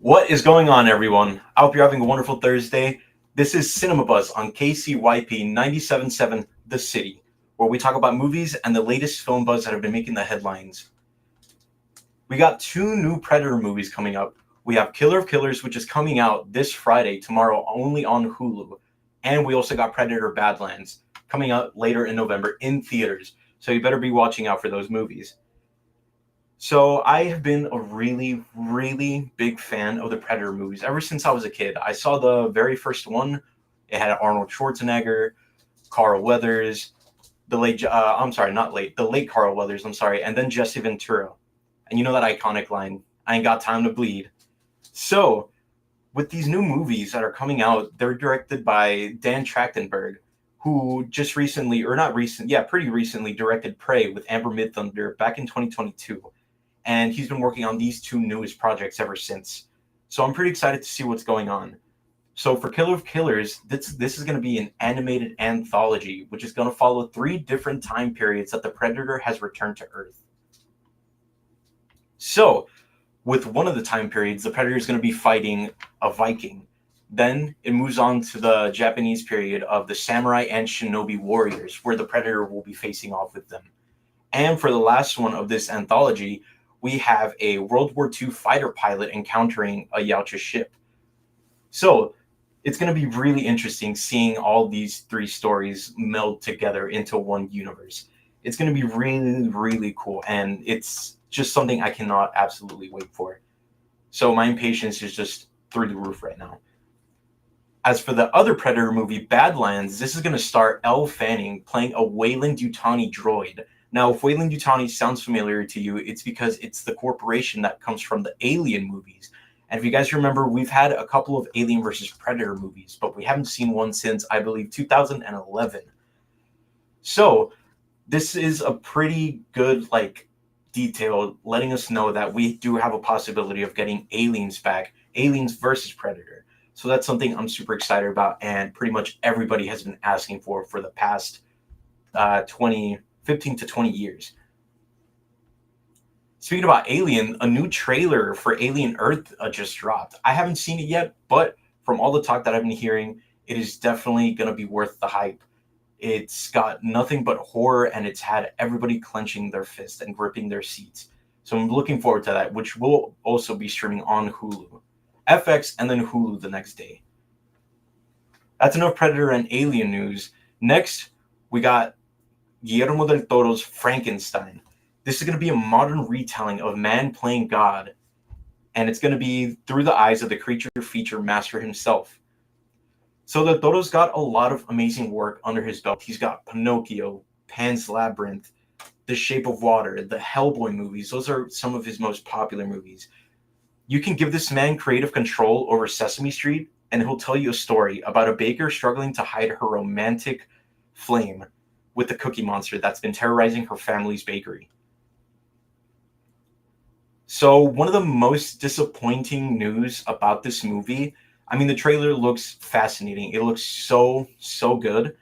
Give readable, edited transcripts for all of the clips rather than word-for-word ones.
What is going on, everyone? I hope you're having a wonderful Thursday. This is Cinema Buzz on KCYP 97.7 The City, where we talk about movies and the latest film buzz that have been making the headlines. We got two new Predator movies coming up. We have Killer of Killers, which is coming out this Friday, tomorrow, only on Hulu. And we also got Predator Badlands coming out later in November in theaters. So you better be watching out for those movies. So I have been a really, really big fan of the Predator movies ever since I was a kid. I saw the very first one. It had Arnold Schwarzenegger, Carl Weathers, the late Carl Weathers, I'm sorry, and then Jesse Ventura. And you know that iconic line, I ain't got time to bleed. So, with these new movies that are coming out, they're directed by Dan Trachtenberg, who just recently, or not recent, yeah, pretty recently directed Prey with Amber Midthunder back in 2022, and he's been working on these two newest projects ever since. So I'm pretty excited to see what's going on. So for Killer of Killers, this is going to be an animated anthology, which is going to follow three different time periods that the Predator has returned to Earth. So with one of the time periods, the Predator is going to be fighting a Viking. Then it moves on to the Japanese period of the samurai and shinobi warriors, where the Predator will be facing off with them. And for the last one of this anthology, we have a World War II fighter pilot encountering a Yautja ship. So it's going to be really interesting seeing all these three stories meld together into one universe. It's going to be really, really cool, and it's just something I cannot absolutely wait for. So my impatience is just through the roof right now. As for the other Predator movie, Badlands, this is going to star Elle Fanning playing a Weyland-Yutani droid. Now, if Weyland-Yutani sounds familiar to you, it's because it's the corporation that comes from the Alien movies. And if you guys remember, we've had a couple of Alien versus Predator movies, but we haven't seen one since, I believe, 2011. So this is a pretty good, detail letting us know that we do have a possibility of getting Aliens back, Aliens versus Predator. So that's something I'm super excited about, and pretty much everybody has been asking for the past 15 to 20 years. Speaking about Alien, a new trailer for Alien Earth just dropped. I haven't seen it yet, but from all the talk that I've been hearing, it is definitely going to be worth the hype. It's got nothing but horror, and it's had everybody clenching their fists and gripping their seats. So I'm looking forward to that, which will also be streaming on Hulu, FX, and then Hulu the next day. That's enough Predator and Alien news. Next, we got Guillermo del Toro's Frankenstein. This is going to be a modern retelling of man playing God, and it's going to be through the eyes of the creature feature master himself. So Del Toro's got a lot of amazing work under his belt. He's got Pinocchio, Pan's Labyrinth, The Shape of Water, the Hellboy movies. Those are some of his most popular movies. You can give this man creative control over Sesame Street, and he'll tell you a story about a baker struggling to hide her romantic flame with the Cookie Monster that's been terrorizing her family's bakery. So one of the most disappointing news about this movie, I mean, the trailer looks fascinating. It looks so good,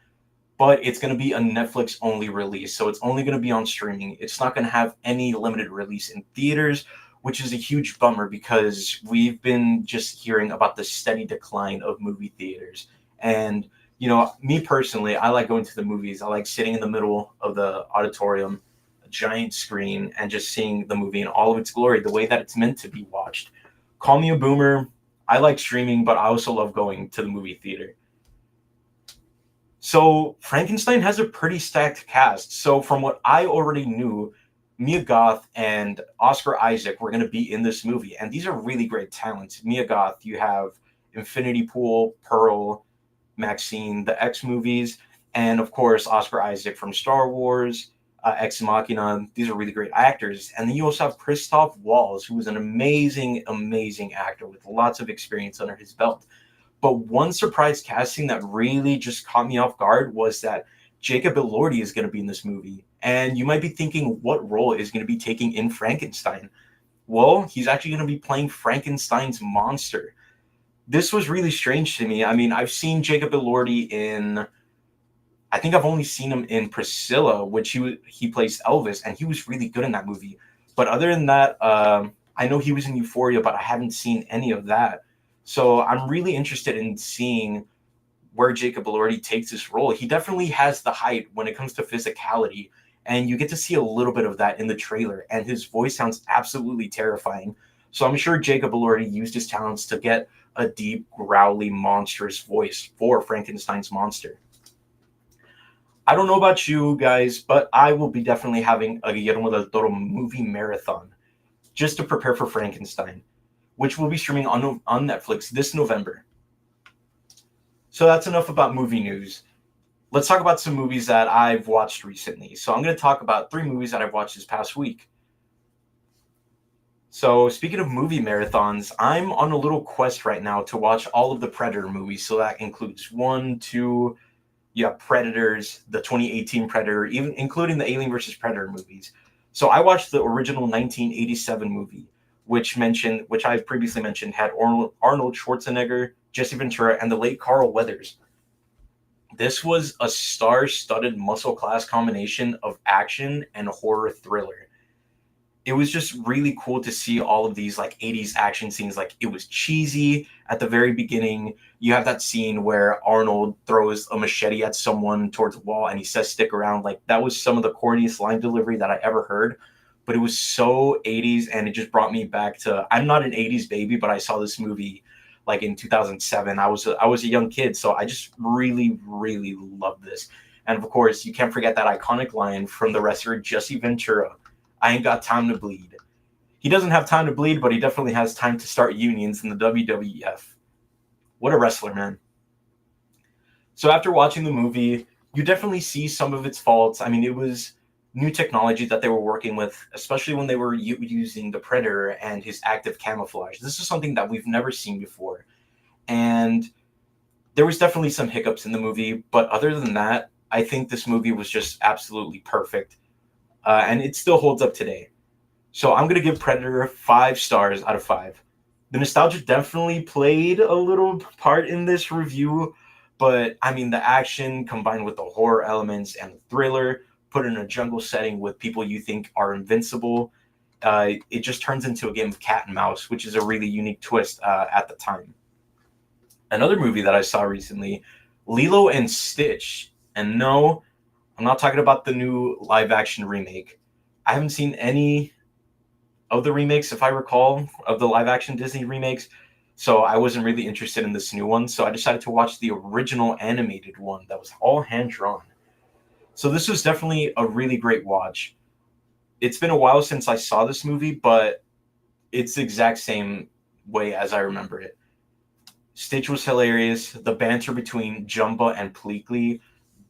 but it's going to be a Netflix only release. So it's only going to be on streaming. It's not going to have any limited release in theaters, which is a huge bummer because we've been just hearing about the steady decline of movie theaters. And, me personally, I like going to the movies. I like sitting in the middle of the auditorium, giant screen, and just seeing the movie in all of its glory, the way that it's meant to be watched. Call me a boomer. I like streaming, but I also love going to the movie theater. So Frankenstein has a pretty stacked cast. So from what I already knew, Mia Goth and Oscar Isaac were going to be in this movie, and these are really great talents. Mia Goth, you have Infinity Pool, Pearl, Maxine, the X movies, and of course Oscar Isaac from Star Wars, Ex Machina. These are really great actors. And then you also have Christoph Waltz, who is an amazing, amazing actor with lots of experience under his belt. But one surprise casting that really just caught me off guard was that Jacob Elordi is going to be in this movie. And you might be thinking, what role is going to be taking in Frankenstein? Well, he's actually going to be playing Frankenstein's monster. This was really strange to me. I mean, I've seen Jacob Elordi in, I think I've only seen him in Priscilla, which he plays Elvis, and he was really good in that movie. But other than that, I know he was in Euphoria, but I haven't seen any of that. So I'm really interested in seeing where Jacob Elordi takes this role. He definitely has the height when it comes to physicality, and you get to see a little bit of that in the trailer, and his voice sounds absolutely terrifying. So I'm sure Jacob Elordi used his talents to get a deep, growly, monstrous voice for Frankenstein's monster. I don't know about you guys, but I will be definitely having a Guillermo del Toro movie marathon just to prepare for Frankenstein, which will be streaming on Netflix this November. So that's enough about movie news. Let's talk about some movies that I've watched recently. So I'm going to talk about 3 movies that I've watched this past week. So speaking of movie marathons, I'm on a little quest right now to watch all of the Predator movies. So that includes one, two, yeah, Predators, the 2018 Predator, even including the Alien versus Predator movies. So I watched the original 1987 movie, which I previously mentioned, had Arnold Schwarzenegger, Jesse Ventura, and the late Carl Weathers. This was a star-studded muscle class combination of action and horror thriller. It was just really cool to see all of these like 80s action scenes. Like, it was cheesy at the very beginning. You have that scene where Arnold throws a machete at someone towards the wall and he says stick around. Like, that was some of the corniest line delivery that I ever heard, but it was so 80s, and it just brought me back to, I'm not an 80s baby, but I saw this movie like in 2007. I was a young kid, so I just really really loved this. And of course, you can't forget that iconic line from the wrestler Jesse Ventura, I ain't got time to bleed. He doesn't have time to bleed, but he definitely has time to start unions in the WWF. What a wrestler, man. So after watching the movie, you definitely see some of its faults. I mean, it was new technology that they were working with, especially when they were using the Predator and his active camouflage. This is something that we've never seen before. And there was definitely some hiccups in the movie, but other than that, I think this movie was just absolutely perfect. And it still holds up today. So I'm going to give Predator 5 stars out of 5. The nostalgia definitely played a little part in this review, but I mean, the action combined with the horror elements and the thriller, put in a jungle setting with people you think are invincible, it just turns into a game of cat and mouse, which is a really unique twist at the time. Another movie that I saw recently, Lilo and Stitch. And no, I'm not talking about the new live action remake. I haven't seen any of the remakes, if I recall, of the live action Disney remakes. So I wasn't really interested in this new one. So I decided to watch the original animated one that was all hand drawn. So this was definitely a really great watch. It's been a while since I saw this movie, but it's the exact same way as I remember it. Stitch was hilarious. The banter between Jumba and Pleakley,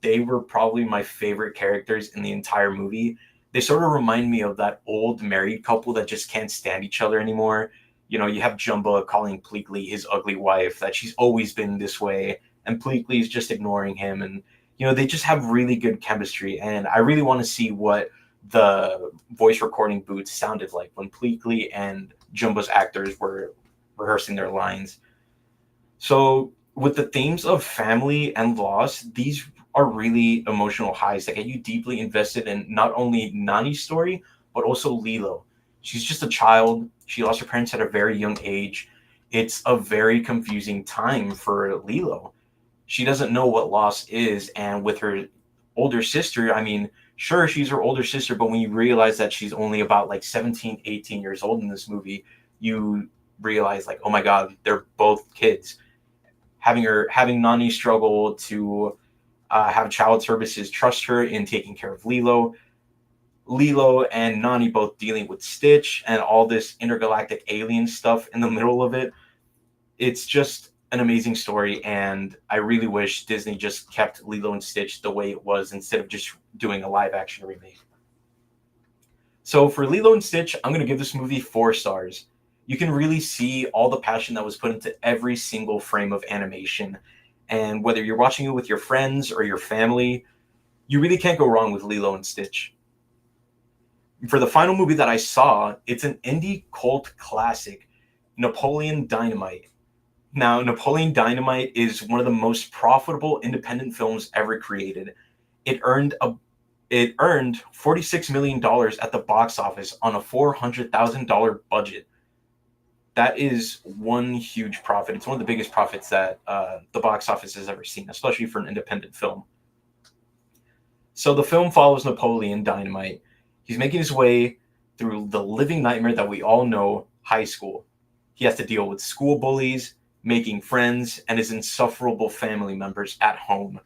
they were probably my favorite characters in the entire movie. They sort of remind me of that old married couple that just can't stand each other anymore. You know, you have Jumba calling Pleakley his ugly wife, that she's always been this way, and Pleakley's just ignoring him. And, you know, they just have really good chemistry. And I really want to see what the voice recording booths sounded like when Pleakley and Jumba's actors were rehearsing their lines. So, with the themes of family and loss, these are really emotional highs that get you deeply invested in not only Nani's story, but also Lilo. She's just a child. She lost her parents at a very young age. It's a very confusing time for Lilo. She doesn't know what loss is. And with her older sister, I mean, sure, she's her older sister, but when you realize that she's only about like 17, 18 years old in this movie, you realize, like, oh my God, they're both kids. Having Nani struggle to have child services trust her in taking care of Lilo and Nani both dealing with Stitch and all this intergalactic alien stuff in the middle of it. It's just an amazing story, and I really wish Disney just kept Lilo and Stitch the way it was instead of just doing a live action remake. So for Lilo and Stitch, I'm going to give this movie 4 stars. You can really see all the passion that was put into every single frame of animation. And whether you're watching it with your friends or your family, you really can't go wrong with Lilo and Stitch. For the final movie that I saw, it's an indie cult classic, Napoleon Dynamite. Now, Napoleon Dynamite is one of the most profitable independent films ever created. It earned $46 million at the box office on a $400,000 budget. that is one huge profit. It's one of the biggest profits that the box office has ever seen, especially for an independent film. So the film follows Napoleon Dynamite. He's making his way through the living nightmare that we all know, high school. He has to deal with school bullies, making friends, and his insufferable family members at home.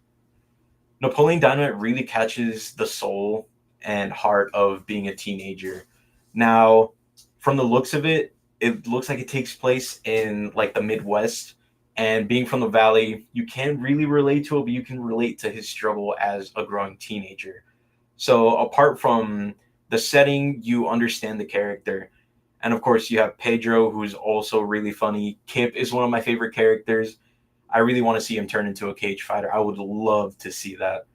Napoleon Dynamite really catches the soul and heart of being a teenager. Now, from the looks of it, it looks like it takes place in like the Midwest. And being from the Valley, you can't really relate to it, but you can relate to his struggle as a growing teenager. So, apart from the setting, you understand the character. And of course, you have Pedro, who's also really funny. Kip is one of my favorite characters. I really want to see him turn into a cage fighter. I would love to see that.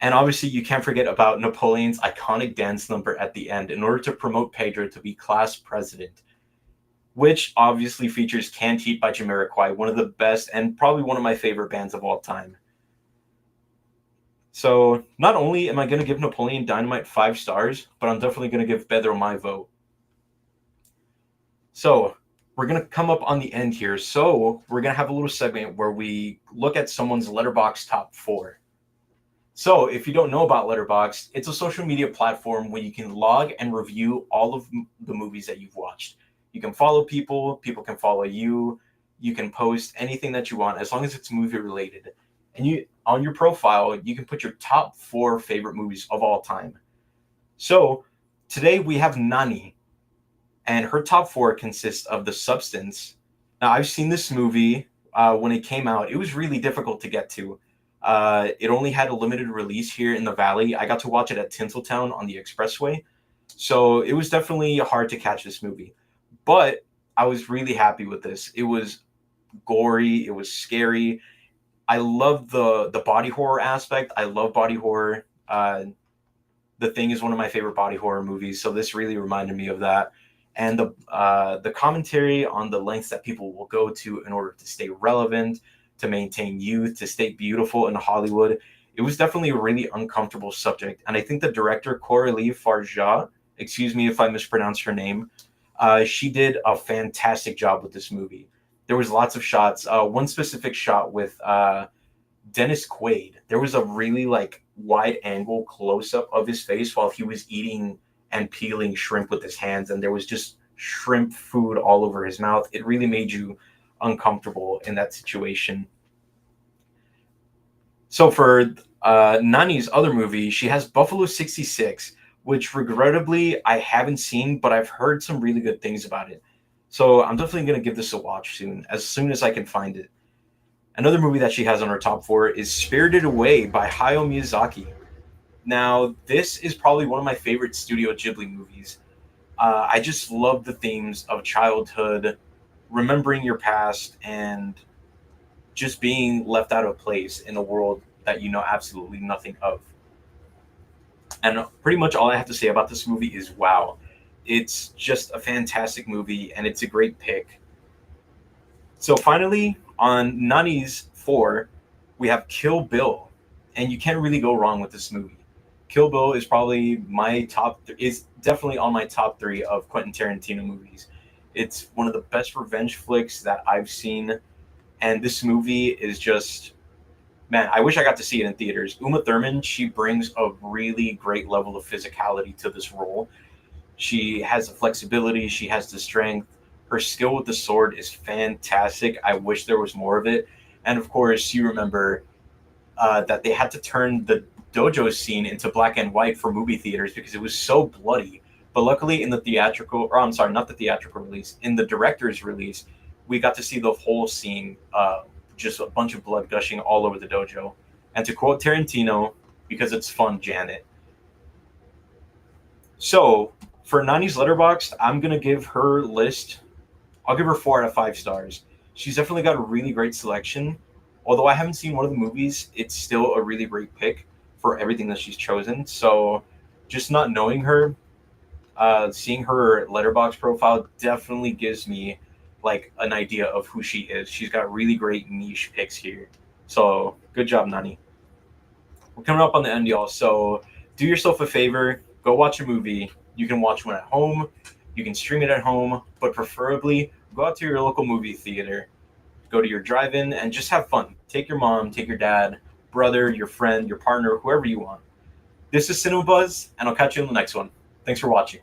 And obviously, you can't forget about Napoleon's iconic dance number at the end in order to promote Pedro to be class president, which obviously features Can't Heat by Jamiroquai, one of the best and probably one of my favorite bands of all time. So, not only am I going to give Napoleon Dynamite 5 stars, but I'm definitely going to give Pedro my vote. So, we're going to come up on the end here. So, we're going to have a little segment where we look at someone's Letterboxd top 4. So, if you don't know about Letterboxd, it's a social media platform where you can log and review all of the movies that you've watched. You can follow people, people can follow you, you can post anything that you want as long as it's movie related. And you on your profile, you can put your top 4 favorite movies of all time. So, today we have Nani, and her top 4 consists of The Substance. Now, I've seen this movie when it came out. It was really difficult to get to. It only had a limited release here in the Valley. I got to watch it at Tinseltown on the Expressway. So it was definitely hard to catch this movie. But I was really happy with this. It was gory. It was scary. I love the body horror aspect. I love body horror. The Thing is one of my favorite body horror movies. So this really reminded me of that. And the commentary on the lengths that people will go to in order to stay relevant, to maintain youth, to stay beautiful in Hollywood. It was definitely a really uncomfortable subject. And I think the director, Coralie Farja, excuse me if I mispronounced her name, she did a fantastic job with this movie. There was lots of shots. One specific shot with Dennis Quaid. There was a really like wide angle close up of his face while he was eating and peeling shrimp with his hands, and there was just shrimp food all over his mouth. It really made you uncomfortable in that situation. So for Nani's other movie, she has Buffalo 66, which regrettably I haven't seen, but I've heard some really good things about it. So I'm definitely going to give this a watch soon as I can find it. Another movie that she has on her top 4 is Spirited Away by Hayao Miyazaki. Now, this is probably one of my favorite Studio Ghibli movies. I just love the themes of childhood, remembering your past, and just being left out of place in a world that you know absolutely nothing of. And pretty much all I have to say about this movie is wow. It's just a fantastic movie, and it's a great pick. So finally, on Nani's 4, we have Kill Bill, and you can't really go wrong with this movie. Kill Bill is probably is definitely on my top 3 of Quentin Tarantino movies. It's one of the best revenge flicks that I've seen, and this movie is just, man, I wish I got to see it in theaters. Uma Thurman, she brings a really great level of physicality to this role. She has the flexibility, she has the strength. Her skill with the sword is fantastic. I wish there was more of it. And of course, you remember that they had to turn the dojo scene into black and white for movie theaters because it was so bloody. But luckily, in the theatrical, or I'm sorry, not the theatrical release, in the director's release, we got to see the whole scene, just a bunch of blood gushing all over the dojo. And to quote Tarantino, because it's fun, Janet. So for Nani's Letterboxd, I'm gonna give her list. I'll give her 4 out of 5 stars. She's definitely got a really great selection. Although I haven't seen one of the movies, it's still a really great pick for everything that she's chosen. So just not knowing her, seeing her Letterboxd profile definitely gives me like an idea of who she is. She's got really great niche picks here. So good job, Nani. We're coming up on the end, y'all. So do yourself a favor, go watch a movie. You can watch one at home. You can stream it at home, but preferably go out to your local movie theater, go to your drive-in, and just have fun. Take your mom, take your dad, brother, your friend, your partner, whoever you want. This is Cinema Buzz, and I'll catch you in the next one. Thanks for watching.